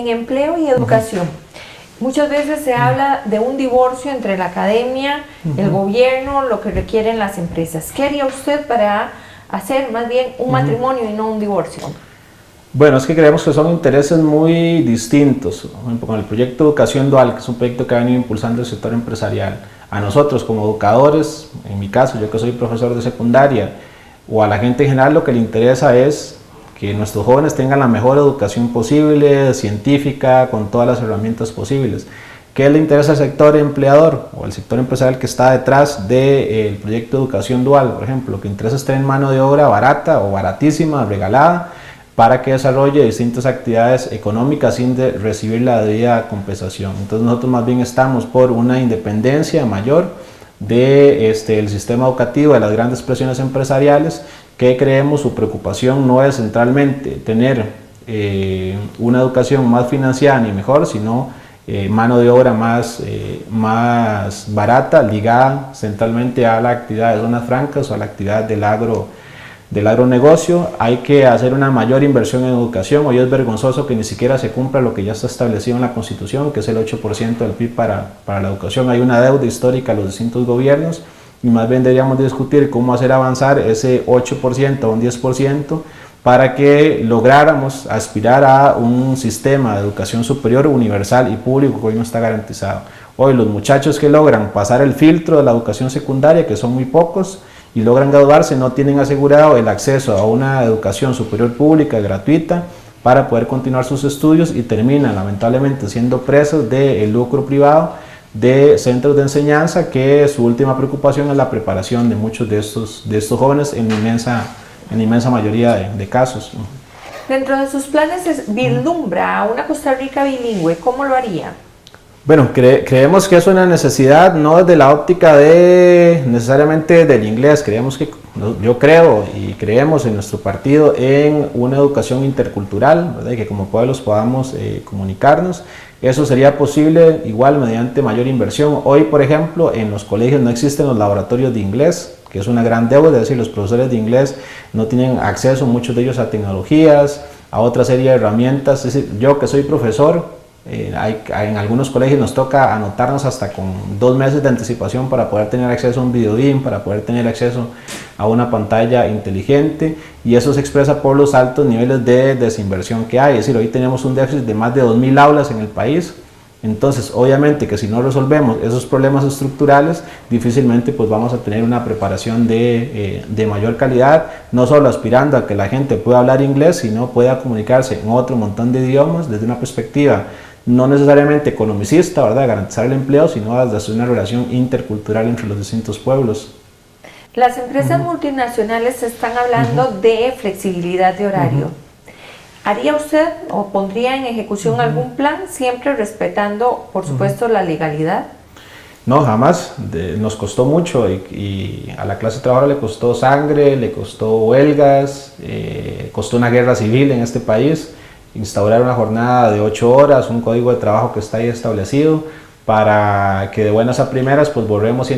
en empleo y educación. Muchas veces se habla de un divorcio entre la academia, el gobierno, lo que requieren las empresas. ¿Qué haría usted para hacer más bien un matrimonio y no un divorcio? Bueno, es que creemos que son intereses muy distintos. Por ejemplo, con el proyecto Educación Dual, que es un proyecto que ha venido impulsando el sector empresarial, a nosotros como educadores, en mi caso, yo que soy profesor de secundaria, o a la gente en general, lo que le interesa es que nuestros jóvenes tengan la mejor educación posible, científica, con todas las herramientas posibles. ¿Qué le interesa al sector empleador o al sector empresarial que está detrás del proyecto Educación Dual? Por ejemplo, lo que interesa es tener mano de obra barata o baratísima, regalada, para que desarrolle distintas actividades económicas sin recibir la debida compensación. Entonces nosotros más bien estamos por una independencia mayor del sistema educativo, de las grandes presiones empresariales, que creemos su preocupación no es centralmente tener una educación más financiada ni mejor, sino mano de obra más barata, ligada centralmente a la actividad de zonas francas o a la actividad del agronegocio. Hay que hacer una mayor inversión en educación. Hoy es vergonzoso que ni siquiera se cumpla lo que ya está establecido en la Constitución, que es el 8% del PIB para la educación. Hay una deuda histórica a los distintos gobiernos y más bien deberíamos discutir cómo hacer avanzar ese 8% a un 10% para que lográramos aspirar a un sistema de educación superior, universal y público que hoy no está garantizado. Hoy los muchachos que logran pasar el filtro de la educación secundaria, que son muy pocos, y logran graduarse, no tienen asegurado el acceso a una educación superior pública gratuita para poder continuar sus estudios y terminan lamentablemente siendo presos del lucro privado de centros de enseñanza, que su última preocupación es la preparación de muchos de estos jóvenes en inmensa mayoría de casos. Dentro de sus planes vislumbra a una Costa Rica bilingüe, ¿cómo lo haría? Bueno, creemos que es una necesidad, no desde la óptica de necesariamente del inglés. Yo creo y creemos en nuestro partido en una educación intercultural, ¿verdad? Y que como pueblos podamos comunicarnos. Eso sería posible igual mediante mayor inversión. Hoy, por ejemplo, en los colegios no existen los laboratorios de inglés, que es una gran deuda, es decir, los profesores de inglés no tienen acceso, muchos de ellos, a tecnologías, a otra serie de herramientas. Es decir, yo que soy profesor, en algunos colegios nos toca anotarnos hasta con 2 meses de anticipación para poder tener acceso a un videobeam, para poder tener acceso a una pantalla inteligente, y eso se expresa por los altos niveles de desinversión que hay. Es decir, hoy tenemos un déficit de más de 2.000 aulas en el país. Entonces, obviamente que si no resolvemos esos problemas estructurales, difícilmente pues vamos a tener una preparación de mayor calidad, no solo aspirando a que la gente pueda hablar inglés, sino pueda comunicarse en otro montón de idiomas desde una perspectiva no necesariamente economicista, ¿verdad?, garantizar el empleo, sino desde una relación intercultural entre los distintos pueblos. Las empresas multinacionales están hablando de flexibilidad de horario. ¿Haría usted o pondría en ejecución algún plan, siempre respetando, por supuesto, la legalidad? No, jamás. Nos costó mucho y a la clase trabajadora le costó sangre, le costó huelgas, costó una guerra civil en este país, instaurar una jornada de 8 horas, un código de trabajo que está ahí establecido, para que de buenas a primeras pues borremos y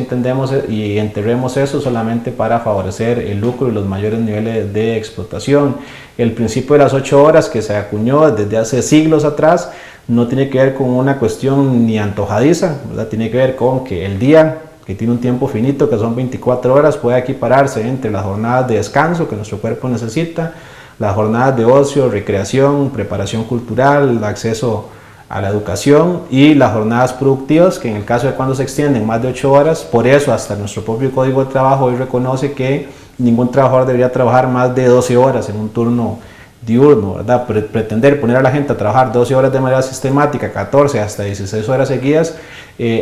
enterremos eso solamente para favorecer el lucro y los mayores niveles de explotación. El principio de las 8 horas, que se acuñó desde hace siglos atrás, no tiene que ver con una cuestión ni antojadiza, ¿verdad? Tiene que ver con que el día, que tiene un tiempo finito, que son 24 horas, puede equipararse entre las jornadas de descanso que nuestro cuerpo necesita, las jornadas de ocio, recreación, preparación cultural, acceso a la educación, y las jornadas productivas, que en el caso de cuando se extienden más de 8 horas, por eso hasta nuestro propio Código de Trabajo hoy reconoce que ningún trabajador debería trabajar más de 12 horas en un turno diurno, ¿verdad? Pretender poner a la gente a trabajar 12 horas de manera sistemática, 14 hasta 16 horas seguidas,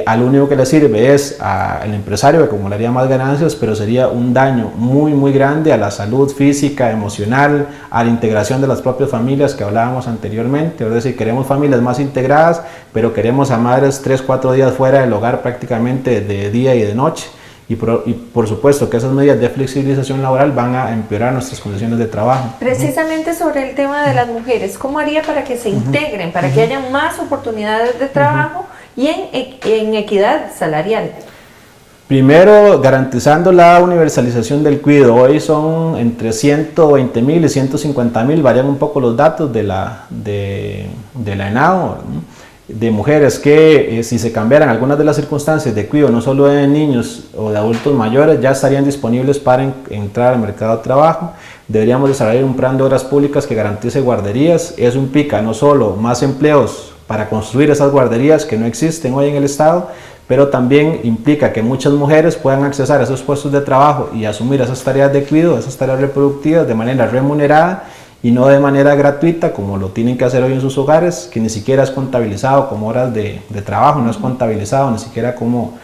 al único que le sirve es al empresario, que acumularía más ganancias, pero sería un daño muy grande a la salud física, emocional, a la integración de las propias familias que hablábamos anteriormente. Es decir, queremos familias más integradas, pero queremos a madres 3-4 días fuera del hogar prácticamente de día y de noche. Y por supuesto que esas medidas de flexibilización laboral van a empeorar nuestras condiciones de trabajo. Precisamente sobre el tema de las mujeres, ¿cómo haría para que se integren, para que haya más oportunidades de trabajo y en equidad salarial? Primero, garantizando la universalización del cuidado. Hoy son entre 120.000 y 150.000, varían un poco los datos de la ENAO, ¿no? De mujeres que si se cambiaran algunas de las circunstancias de cuidado, no solo de niños o de adultos mayores, ya estarían disponibles para entrar al mercado de trabajo. Deberíamos desarrollar un plan de obras públicas que garantice guarderías. Eso implica no solo más empleos para construir esas guarderías que no existen hoy en el Estado, pero también implica que muchas mujeres puedan acceder a esos puestos de trabajo y asumir esas tareas de cuidado, esas tareas reproductivas de manera remunerada y no de manera gratuita como lo tienen que hacer hoy en sus hogares, que ni siquiera es contabilizado como horas de trabajo, no es contabilizado ni siquiera como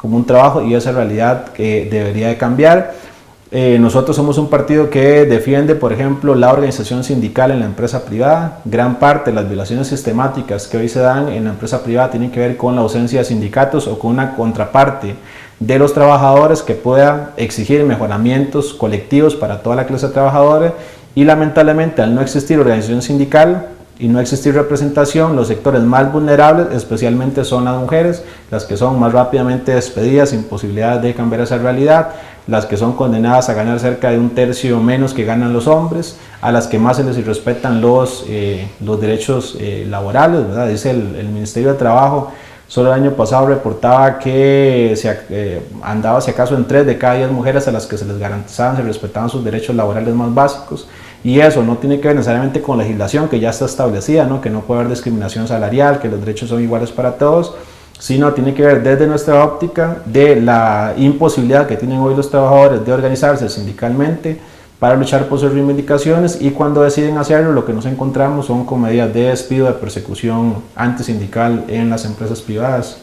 un trabajo, y esa realidad que debería de cambiar. Nosotros somos un partido que defiende, por ejemplo, la organización sindical en la empresa privada. Gran parte de las violaciones sistemáticas que hoy se dan en la empresa privada tienen que ver con la ausencia de sindicatos o con una contraparte de los trabajadores que pueda exigir mejoramientos colectivos para toda la clase trabajadora, y lamentablemente al no existir organización sindical y no existir representación, los sectores más vulnerables especialmente son las mujeres, las que son más rápidamente despedidas sin posibilidad de cambiar esa realidad, las que son condenadas a ganar cerca de un tercio menos que ganan los hombres, a las que más se les irrespetan los derechos laborales, ¿verdad? Dice el Ministerio de Trabajo, solo el año pasado reportaba que andaba si acaso en 3 de cada 10 mujeres a las que se les garantizaban, se respetaban sus derechos laborales más básicos. Y eso no tiene que ver necesariamente con legislación que ya está establecida, ¿no? Que no puede haber discriminación salarial, que los derechos son iguales para todos, sino tiene que ver desde nuestra óptica de la imposibilidad que tienen hoy los trabajadores de organizarse sindicalmente para luchar por sus reivindicaciones, y cuando deciden hacerlo lo que nos encontramos son con medidas de despido, de persecución antisindical en las empresas privadas.